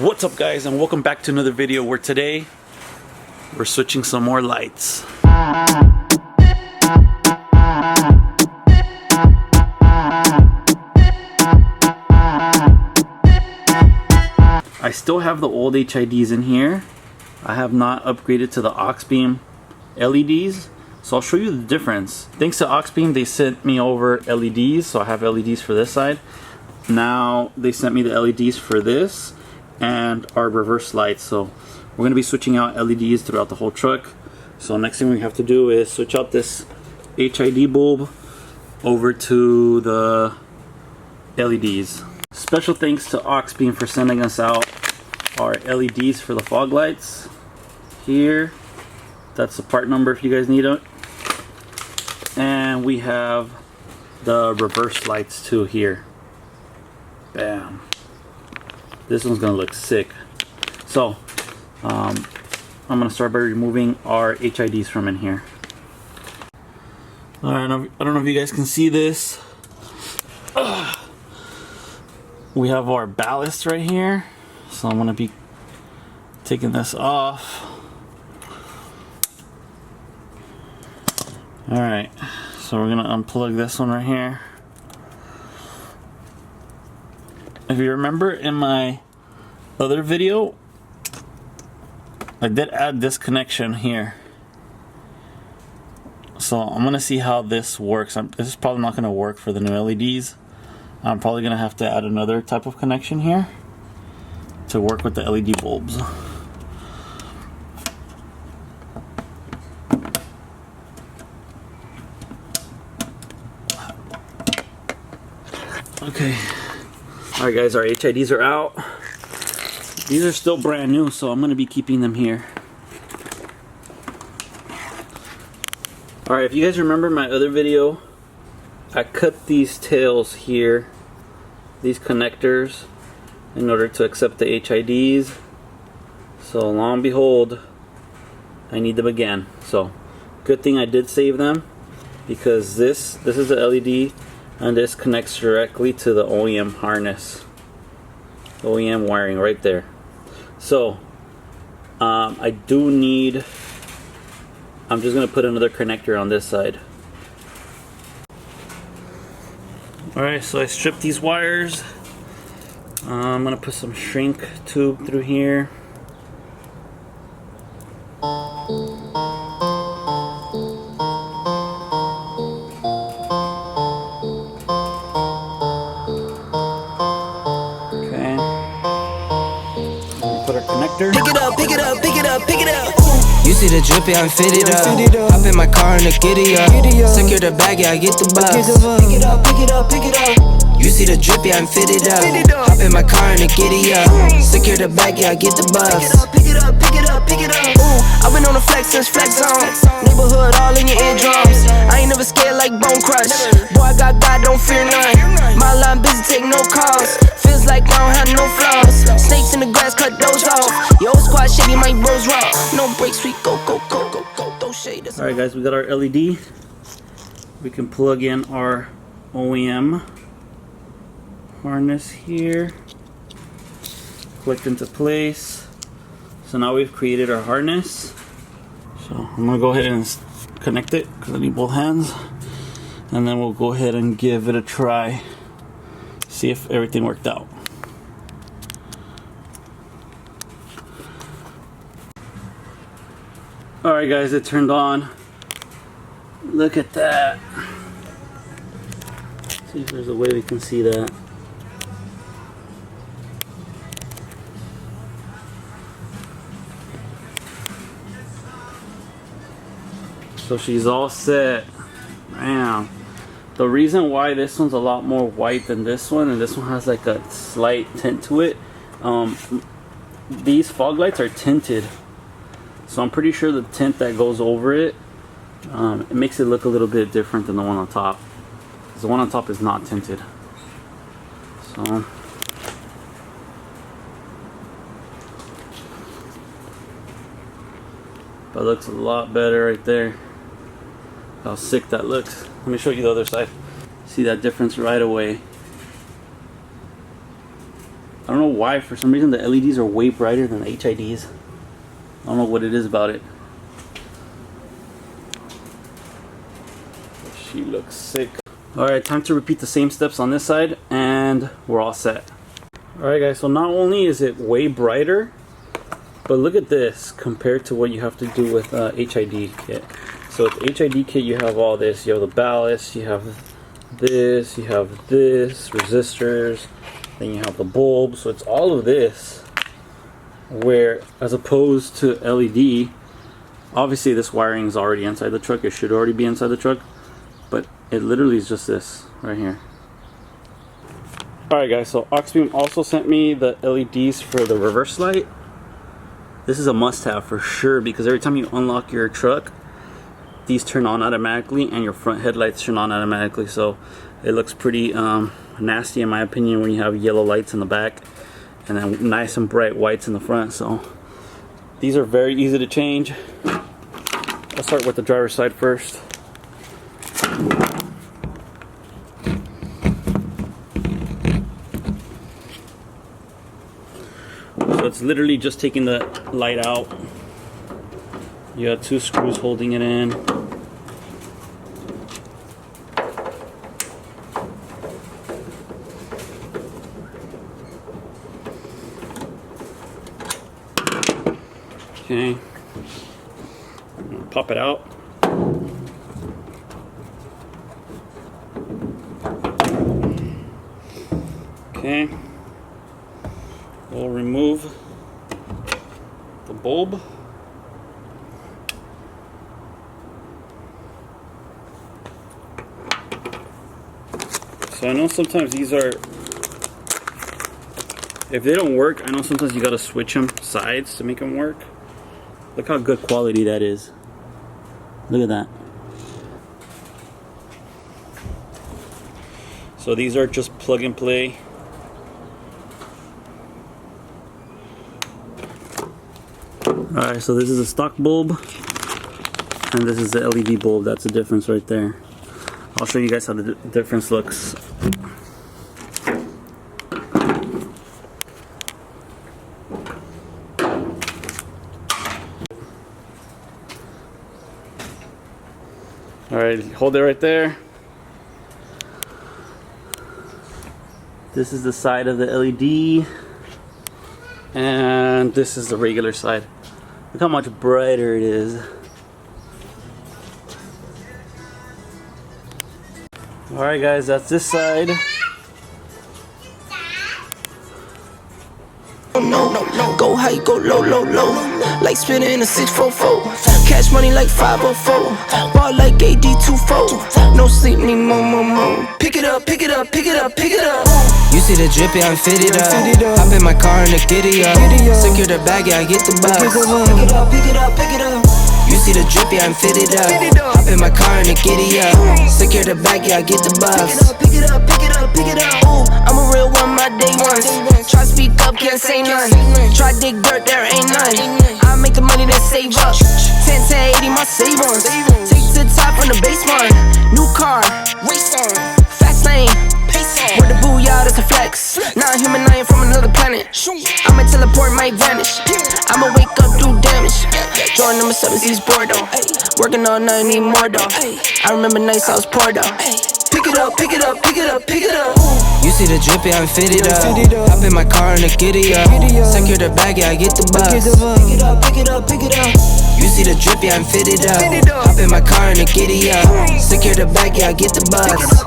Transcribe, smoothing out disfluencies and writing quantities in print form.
What's up guys, and welcome back to another video where today we're switching some more lights. I still have the old HIDs in here. I have not upgraded to the Auxbeam LEDs, so I'll show you the difference. Thanks to Auxbeam, they sent me over LEDs, so I have LEDs for this side. Now they sent me the LEDs for this and our reverse lights, so we're going to be switching out LEDs throughout the whole truck. So next thing we have to do is switch out this HID bulb over to the LEDs. Special thanks to Auxbeam for sending us out our LEDs for the fog lights. Here, that's the part number if you guys need it. And we have the reverse lights too here. Bam. This one's gonna look sick. So I'm gonna start by removing our HIDs from in here. Alright, I don't know if you guys can see this. We have our ballast right here, so I'm gonna be taking this off. Alright, so we're gonna unplug this one right here. If you remember in my other video, I did add this connection here. So I'm gonna see how this works. This is probably not gonna work for the new LEDs. I'm probably gonna have to add another type of connection here to work with the LED bulbs. Okay. Alright guys, our HIDs are out. These are still brand new, so I'm going to be keeping them here. Alright, if you guys remember my other video, I cut these tails here, these connectors, in order to accept the HIDs. So lo and behold, I need them again. So good thing I did save them, because this is the LED, and this connects directly to the OEM harness, OEM wiring right there. So I do need, I'm just gonna put another connector on this side. Alright, so I stripped these wires. I'm gonna put some shrink tube through here. Pick it up, pick it up, pick it up, pick it up. You see the drippy, I'm fitted up. Hop in my car and the giddy up. Secure the bag, yeah, I get the bus. Pick it up, pick it up, pick it up. You see the drippy, I'm fitted up. Hop in my car and the giddy up. Secure the bag, yeah, I get the bus. Pick it up, pick it up, pick it up, pick it up. Ooh, I've been on the flex since flex zone. Neighborhood all in your eardrums. I ain't never scared like Bone Crush. Boy, I got God, don't fear none. My line busy, take no calls. Feels like I don't have no flaws. Snakes in the grass, cut those off. Yo, squad shady, my bros raw. No breaks, we go, go, go, go, go. Those shaders. Alright guys, we got our LED. We can plug in our OEM harness here. Click into place. So now we've created our harness. So I'm gonna go ahead and connect it because I need both hands. And then we'll go ahead and give it a try. See if everything worked out. Alright guys, it turned on. Look at that. See if there's a way we can see that. So she's all set. Man. The reason why this one's a lot more white than this one, and this one has like a slight tint to it, these fog lights are tinted. So I'm pretty sure the tint that goes over it, it makes it look a little bit different than the one on top. The one on top is not tinted. So that looks a lot better right there. How sick that looks. Let me show you the other side. See that difference right away. I don't know why, for some reason the LEDs are way brighter than the HIDs. I don't know what it is about it. She looks sick. Alright, time to repeat the same steps on this side and we're all set. Alright guys, so not only is it way brighter, but look at this compared to what you have to do with HID kit. So with HID kit you have all this. You have the ballast, you have this, resistors, then you have the bulb. So it's all of this, where as opposed to LED, obviously this wiring is already inside the truck. It should already be inside the truck, but it literally is just this right here. Alright guys, so Auxbeam also sent me the LEDs for the reverse light. This is a must-have for sure, because every time you unlock your truck, these turn on automatically and your front headlights turn on automatically. So it looks pretty nasty in my opinion when you have yellow lights in the back and then nice and bright whites in the front. So these are very easy to change. I'll start with the driver's side first. So it's literally just taking the light out. You have 2 screws holding it in. Okay. Pop it out. Okay. We'll remove the bulb. So I know sometimes these are, if they don't work, I know sometimes you gotta switch them sides to make them work. Look how good quality that is. Look at that. So these are just plug and play. Alright, so this is a stock bulb and this is the LED bulb. That's the difference right there. I'll show you guys how the difference looks. Alright, hold it right there. This is the side of the LED and this is the regular side. Look how much brighter it is. Alright guys, that's this side. No, go high, go low, like spinning in a 644. Cash money like 504. Ball like AD24. No sleep, need more. Pick it up. You see the drippy, I'm fitted up. Hop in my car and the giddy up. Secure the bag, yeah, I get the bus. Pick it up. You see the drippy, I'm fitted up. Hop in my car and the giddy up. Secure the bag, yeah, I get the bus. Pick it up. Ooh, I'm a real one, my day ones. Try speak up, can't say none. Try dig dirt, there ain't none. I make the money that save up. 10 to 80, my save ones. Take to the top on the baseline. New car, race on. Fast lane, pace on. Where the booyah, that's a flex. Not human, I am from another planet. I'ma teleport, might vanish. I'ma wake up, do damage. Jordan number 7, East Bordeaux. Working all night, need more though. I remember nights I was poor though. Pick it up. You see the drippy, I'm fitted up. Hop in my car and the giddy up. Secure the bag, yeah, I get the bus. Pick it up. You see the drippy, I'm fitted up. Hop in my car and the giddy up. Secure the bag, yeah, I get the bus.